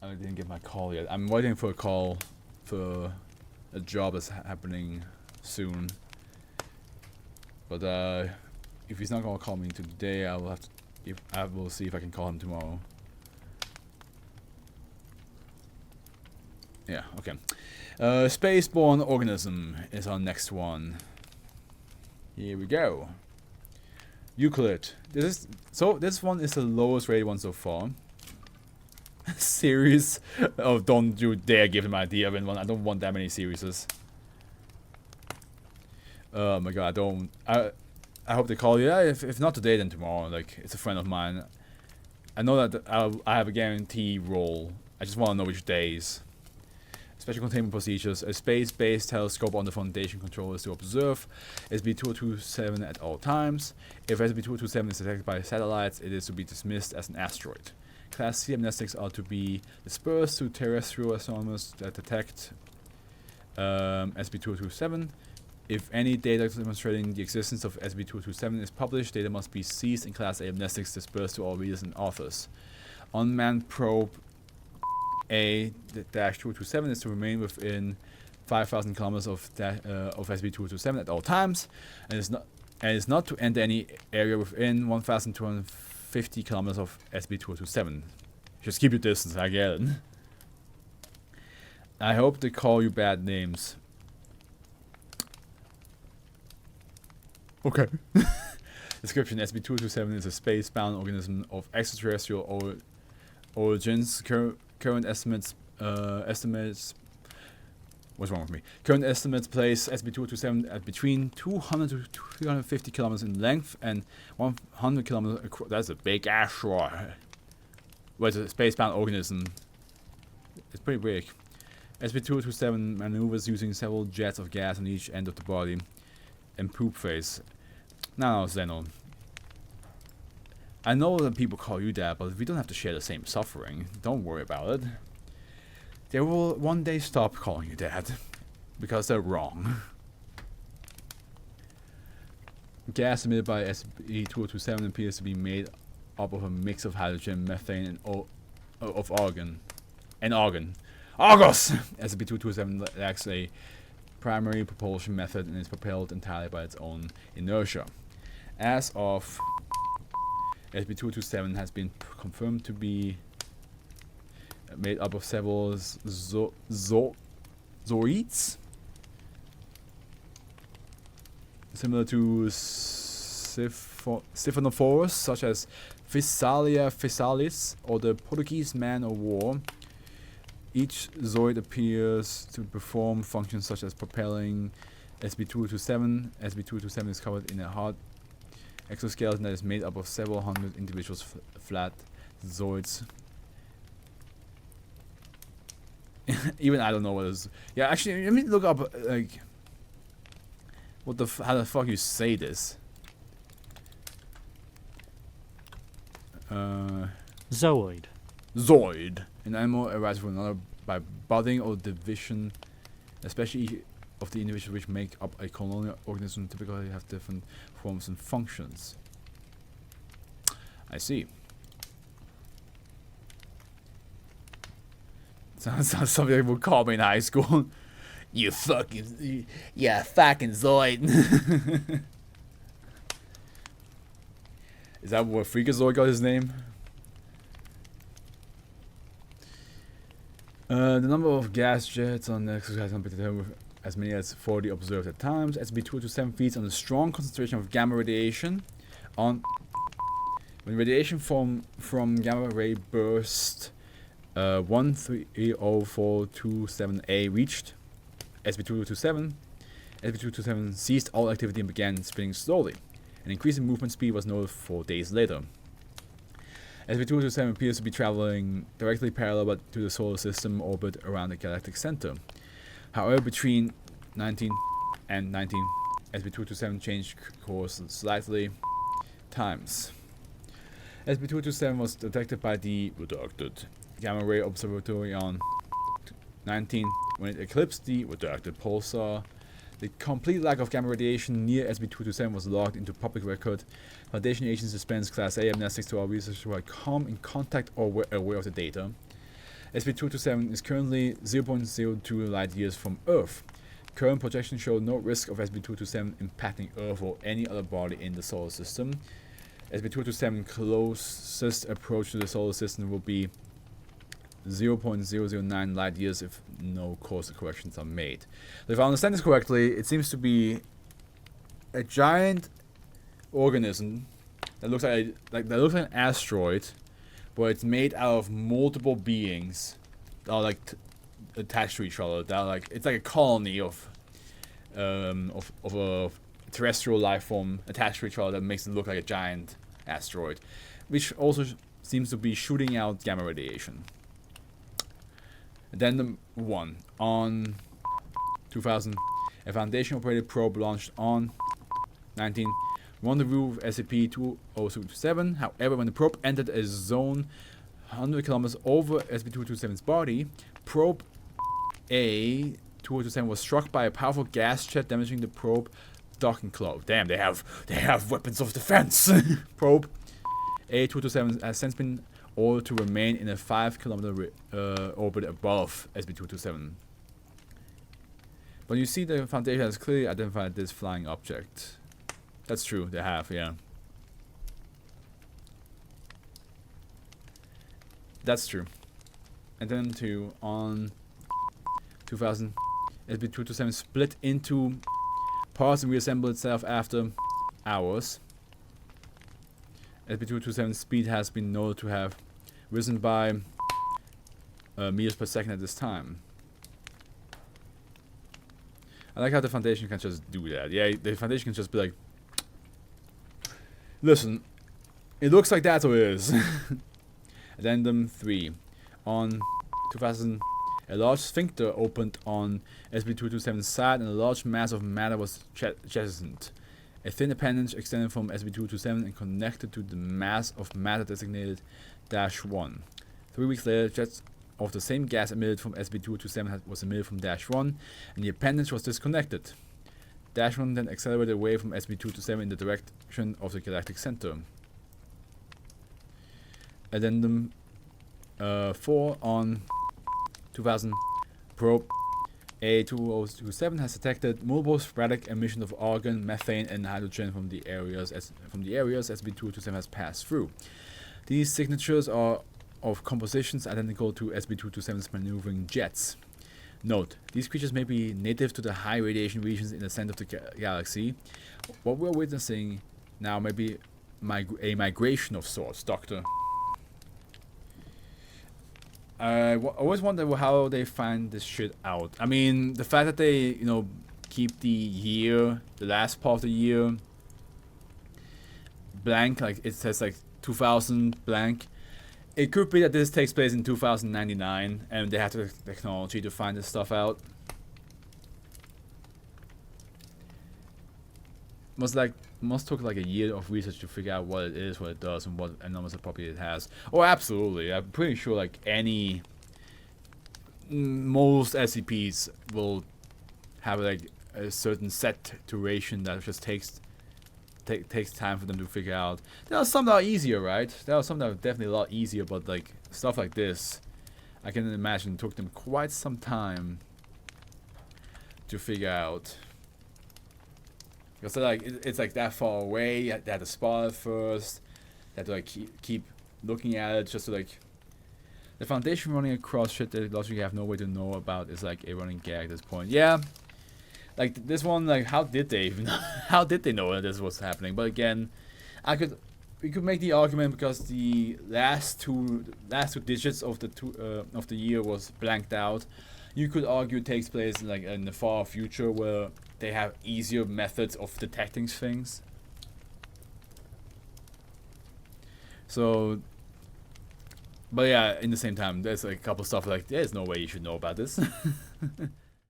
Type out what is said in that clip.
I didn't get my call yet. I'm waiting for a call for a job that's happening soon. But if he's not gonna call me today, I will have to. I will see if I can call him tomorrow. Yeah. Okay. Space-Borne Organism is our next one. Here we go. Euclid. This one is the lowest rated one so far. Series. Oh, don't you dare give him an idea of one. I don't want that many series. Oh my god, I hope they call you. Yeah, if not today, then tomorrow. Like, it's a friend of mine. I know that I have a guarantee role. I just want to know which days. Special containment procedures. A space-based telescope on the Foundation control is to observe SB-2027 at all times. If SB-2027 is detected by satellites, it is to be dismissed as an asteroid. Class C amnestics are to be dispersed to terrestrial astronomers that detect SB-2027. If any data demonstrating the existence of SB-2027 is published, data must be seized in Class A amnestics dispersed to all readers and authors. Unmanned probe A-227 is to remain within 5,000 kilometers of SB-227 at all times, and is not to enter any area within 1,250 kilometers of SB-227. Just keep your distance, I get it. I hope they call you bad names. Okay. Description: SB-227 is a space-bound organism of extraterrestrial origins. Current estimates what's wrong with me? Current estimates place SB-227 at between 200 to 350 kilometers in length and 100 kilometers across. That's a big asteroid. Well, it's a space-bound organism. It's pretty big. SB-227 maneuvers using several jets of gas on each end of the body and poop phase. No, Zeno. I know that people call you that, but we don't have to share the same suffering. Don't worry about it. They will one day stop calling you that, because they're wrong. Gas emitted by SB-2027 appears to be made up of a mix of hydrogen, methane, and of argon. Argos! SB-227 lacks a primary propulsion method and is propelled entirely by its own inertia. As of SB-227 has been confirmed to be made up of several zoids, similar to siphonophores, such as Physalia physalis or the Portuguese man of war. Each zoid appears to perform functions such as propelling SB-227. SB-227 is covered in a hard exoskeleton that is made up of several hundred individual flat zoids. Even I don't know what it is. Yeah, actually, let me look up, like, how the fuck you say this? Zooid. Zoid. An animal arises from another by budding or division, especially of the individuals which make up a colonial organism typically have different forms and functions. I see. Sounds something they would call me in high school. You fucking Zoid. Is that where Freakazoid got his name? The number of gas jets on the exoskeleton can be determined with as many as 40 observed at times. SB-227 feeds on a strong concentration of gamma radiation. When radiation from gamma ray burst 130427A reached SB-227, SB-227 ceased all activity and began spinning slowly. An increase in movement speed was noted 4 days later. SB-227 appears to be traveling directly parallel to the solar system orbit around the galactic center. However, between 19 and 19, SB-227 changed course slightly times. SB-227 was detected by the redacted Gamma Ray Observatory on 19 when it eclipsed the redacted pulsar. The complete lack of gamma radiation near SB-227 was logged into public record. Foundation agents dispense Class A amnestics to all researchers who had come in contact or were aware of the data. SB227 is currently 0.02 light years from Earth. Current projections show no risk of SB227 impacting Earth or any other body in the solar system. SB227 closest approach to the solar system will be 0.009 light years if no course corrections are made. So if I understand this correctly, it seems to be a giant organism that looks like an asteroid, but it's made out of multiple beings that are like attached to each other. That are like, it's like a colony of a terrestrial life form attached to each other that makes it look like a giant asteroid, which also seems to be shooting out gamma radiation. Addendum 1. On 2000, a Foundation-operated probe launched on 19. Rendezvous with SCP-20227. However, when the probe entered a zone 100 kilometers over SCP-227's body, probe A-2027 was struck by a powerful gas jet, damaging the probe docking club. Damn, they have weapons of defense. Probe A-2027 has since been ordered to remain in a 5-kilometer orbit above SCP-227. But you see, the Foundation has clearly identified this flying object. That's true, they have, yeah. That's true. And then on 2000, SB227 split into parts and reassembled itself after hours. SB227's speed has been noted to have risen by meters per second at this time. I like how the Foundation can just do that. Yeah, the Foundation can just be like, listen, it looks like that's what it is. Addendum 3. On 2000, a large sphincter opened on SB227's side and a large mass of matter was jettisoned. A thin appendage extended from SB227 and connected to the mass of matter designated -1. 3 weeks later, jets of the same gas emitted from SB227 was emitted from -1, and the appendage was disconnected. -1 then accelerated away from SB227 in the direction of the galactic center. Addendum 4. On 2000, probe A-2027 has detected multiple sporadic emissions of argon, methane, and hydrogen from the areas SB227 has passed through. These signatures are of compositions identical to SB227's maneuvering jets. Note, these creatures may be native to the high radiation regions in the center of the galaxy. What we're witnessing now may be a migration of sorts, Doctor. I always wonder how they find this shit out. I mean, the fact that they, keep the last part of the year blank, like it says like 2000 blank. It could be that this takes place in 2099 and they have the technology to find this stuff out. Must took like a year of research to figure out what it is, what it does, and what anomalous property it has. Oh, absolutely. I'm pretty sure like most SCPs will have like a certain set duration that just takes time for them to figure out. There are some that are easier, right? There are some that are definitely a lot easier, but like stuff like this, I can imagine took them quite some time to figure out. Because like it's like that far away, they had to spot it first, they had to like keep looking at it just to like. The Foundation running across shit that logically have no way to know about is like a running gag at this point. Yeah, like this one, like how did they even how did they know that this was happening? But again, we could make the argument because the last two digits of the year was blanked out. You could argue it takes place like in the far future where they have easier methods of detecting things. So, but yeah, in the same time, there's like a couple stuff like there's no way you should know about this.